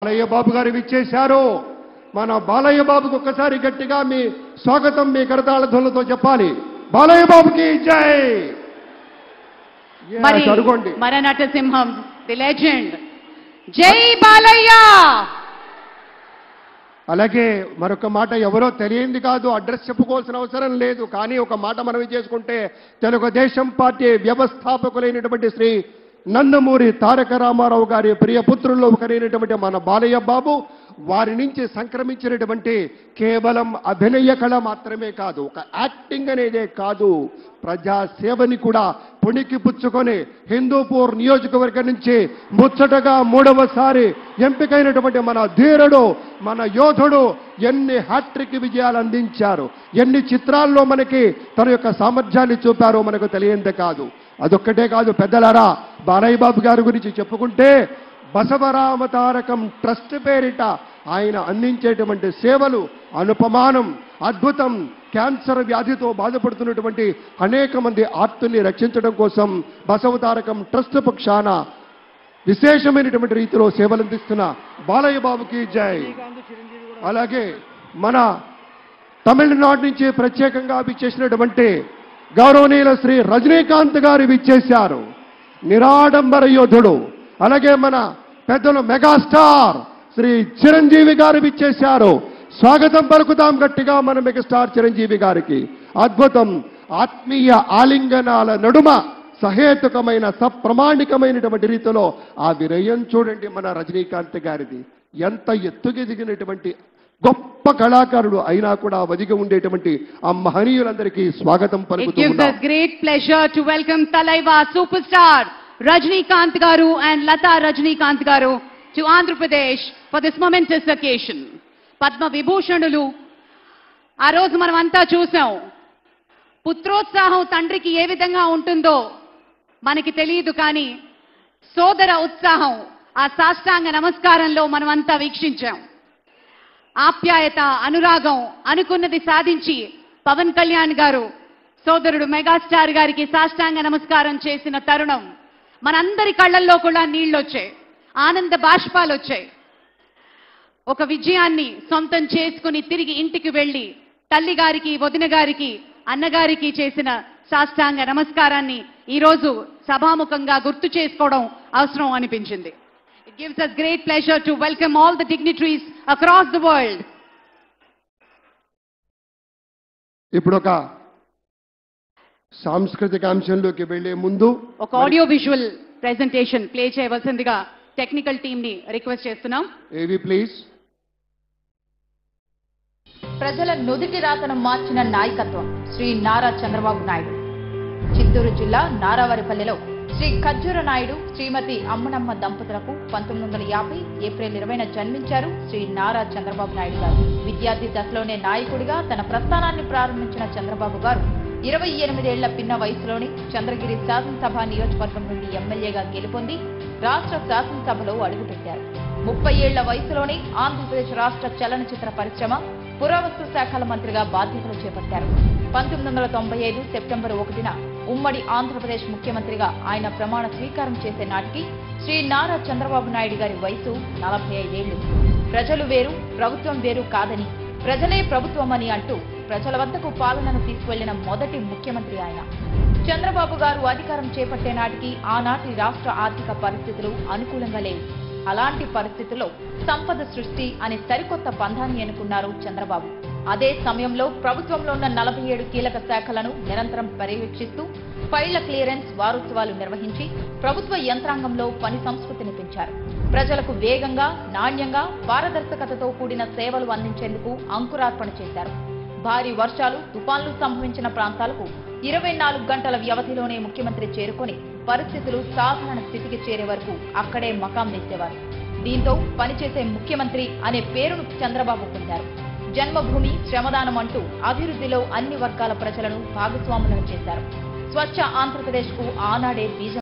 బాలయ్య బాబు గారు విచ్చేశారు. మన బాలయ్య బాబుకు ఒక్కసారి గట్టిగా మీ స్వాగతం మీ కరతాళ ధ్వనులతో చెప్పాలి. బాలయ్య బాబుకి జై. మరి అడుగోండి మన నటసింహం ది లెజెండ్ జై బాలయ్య. అలాగే మరొక మాట ఎవరో తెలియంది కాదు, అడ్రస్ చెప్పుకోవాల్సిన అవసరం లేదు. కానీ ఒక మాట మనవి చేసుకుంటే తెలుగుదేశం పార్టీ వ్యవస్థాపకులైనటువంటి శ్రీ నందమూరి తారక రామారావు గారి ప్రియపుత్రుల్లో ఒకరైనటువంటి మన బాలయ్య బాబు వారి నుంచి సంక్రమించినటువంటి కేవలం అభినయ కళ మాత్రమే కాదు, ఒక యాక్టింగ్ అనేదే కాదు, ప్రజాసేవని కూడా పుణికి పుచ్చుకొని హిందూపూర్ నియోజకవర్గం నుంచి ముచ్చటగా 3వసారి ఎంపికైనటువంటి మన ధీరుడు మన యోధుడు ఎన్ని హ్యాట్రిక్ విజయాలు అందించారు, ఎన్ని చిత్రాల్లో మనకి తన యొక్క సామర్థ్యాన్ని చూపారో మనకు తెలియందే కాదు. అదొక్కటే కాదు పెద్దలారా, బాలయ్య బాబు గారి గురించి చెప్పుకుంటే బసవరామ తారకం ట్రస్ట్ పేరిట ఆయన అందించేటువంటి సేవలు అనుపమానం, అద్భుతం. క్యాన్సర్ వ్యాధితో బాధపడుతున్నటువంటి అనేక మంది ఆర్తుల్ని రక్షించడం కోసం బసవ తారకం ట్రస్ట్ పక్షాన విశేషమైనటువంటి రీతిలో సేవలు అందిస్తున్న బాలయ్య బాబుకి జై. అలాగే మన తమిళనాడు నుంచి ప్రత్యేకంగా విచ్చేసినటువంటి గౌరవనీయుల శ్రీ రజనీకాంత్ గారు విచ్చేశారు, నిరాడంబర యోధుడు. అలాగే మన పెద్దలు మెగాస్టార్ శ్రీ చిరంజీవి గారు విచ్చేశారు. స్వాగతం పలుకుతాం గట్టిగా మన మెగాస్టార్ చిరంజీవి గారికి. అద్భుతం. ఆత్మీయ ఆలింగనాల నడుమ సహేతుకమైన సప్రమాణికమైనటువంటి రీతిలో ఆ విరయం చూడండి మన రజనీకాంత్ గారిది. ఎంత ఎత్తుకెదిగినటువంటి గొప్ప కళాకారుడు అయినా కూడా వదిగి ఉండేటువంటి ఆ మహనీయులందరికీ స్వాగతం పలుకుతూ It gives us great pleasure to welcome Talaiva superstar Rajnikanth Garu and Lata Rajnikanth Garu to Andhra Pradesh for this momentous occasion. Padma Vibhushanulu ఆ రోజు మనం అంతా చూసాం. పుత్రోత్సాహం తండ్రికి ఏ విధంగా ఉంటుందో మనకి తెలియదు, కానీ సోదర ఉత్సాహం ఆ సాష్టాంగ నమస్కారంలో మనం అంతా వీక్షించాం. ఆప్యాయత, అనురాగం, అనుకున్నది సాధించి పవన్ కళ్యాణ్ గారు సోదరుడు మెగాస్టార్ గారికి సాష్టాంగ నమస్కారం చేసిన తరుణం మనందరి కళ్ళల్లో కూడా నీళ్లొచ్చాయి, ఆనంద బాష్పాలు వచ్చాయి. ఒక విజయాన్ని సొంతం చేసుకుని తిరిగి ఇంటికి వెళ్లి తల్లి గారికి, వదిన గారికి, అన్నగారికి చేసిన సాష్టాంగ నమస్కారాన్ని ఈరోజు సభాముఖంగా గుర్తు చేసుకోవడం అవసరం అనిపించింది. It gives us great pleasure to welcome all the dignitaries across the world. ఇప్పుడు ఒక సాంస్కృతిక అంశంలోకి వెళ్లే ముందు ఒక ఆడియో విజువల్ ప్రెజెంటేషన్ ప్లే చేయవలసిందిగా టెక్నికల్ టీమ్ ని రిక్వెస్ట్ చేస్తున్నాం. ఏవి ప్లీజ్. ప్రజల నుదిటి రాతను మార్చిన నాయకత్వం శ్రీ నారా చంద్రబాబు నాయుడు. చిత్తూరు జిల్లా నారావారిపల్లెలో శ్రీ ఖర్జూర నాయుడు శ్రీమతి అమ్మనమ్మ దంపతులకు 1950 ఏప్రిల్ 20న జన్మించారు శ్రీ నారా చంద్రబాబు నాయుడు గారు. విద్యార్థి దశలోనే నాయకుడిగా తన ప్రస్థానాన్ని ప్రారంభించిన చంద్రబాబు గారు 28 ఏళ్ల పిన్న వయసులోనే చంద్రగిరి శాసనసభ నియోజకవర్గం నుండి ఎమ్మెల్యేగా గెలుపొంది రాష్ట్ర శాసనసభలో అడుగుపెట్టారు. 30 ఏళ్ల వయసులోనే ఆంధ్రప్రదేశ్ రాష్ట్ర చలనచిత్ర పరిశ్రమ పురావస్తు శాఖల మంత్రిగా బాధ్యతలు చేపట్టారు. 1995 సెప్టెంబర్ 1న ఉమ్మడి ఆంధ్రప్రదేశ్ ముఖ్యమంత్రిగా ఆయన ప్రమాణ స్వీకారం చేసే నాటికి శ్రీ నారా చంద్రబాబు నాయుడు గారి వయసు 45 ఏళ్లు. ప్రజలు వేరు, ప్రభుత్వం వేరు కాదని, ప్రజలే ప్రభుత్వమని అంటూ ప్రజల వద్దకు పాలనను తీసుకువెళ్లిన మొదటి ముఖ్యమంత్రి ఆయన. చంద్రబాబు గారు అధికారం చేపట్టే నాటికి ఆనాటి రాష్ట్ర ఆర్థిక పరిస్థితులు అనుకూలంగా లేవు. అలాంటి పరిస్థితుల్లో సంపద సృష్టి అనే సరికొత్త పంథాన్ని ఎన్నుకున్నారు చంద్రబాబు. అదే సమయంలో ప్రభుత్వంలో ఉన్న 47 కీలక శాఖలను నిరంతరం పర్యవేక్షిస్తూ ఫైళ్ల క్లియరెన్స్ వారోత్సవాలు నిర్వహించి ప్రభుత్వ యంత్రాంగంలో పని సంస్కృతిని పెంచారు. ప్రజలకు వేగంగా, నాణ్యంగా, పారదర్శకతతో కూడిన సేవలు అందించేందుకు అంకురార్పణ చేశారు. భారీ వర్షాలు, తుఫాన్లు సంభవించిన ప్రాంతాలకు 24 గంటల వ్యవధిలోనే ముఖ్యమంత్రి చేరుకొని పరిస్థితులు సాధారణ స్థితికి చేరే వరకు అక్కడే మకాం వేసేవారు. దీంతో పనిచేసే ముఖ్యమంత్రి అనే పేరును చంద్రబాబు పొందారు. జన్మభూమి, శ్రమదానం అంటూ అభివృద్ధిలో అన్ని వర్గాల ప్రజలను భాగస్వాములను చేశారు. స్వచ్ఛ ఆంధ్రప్రదేశ్ కు ఆనాడే బీజం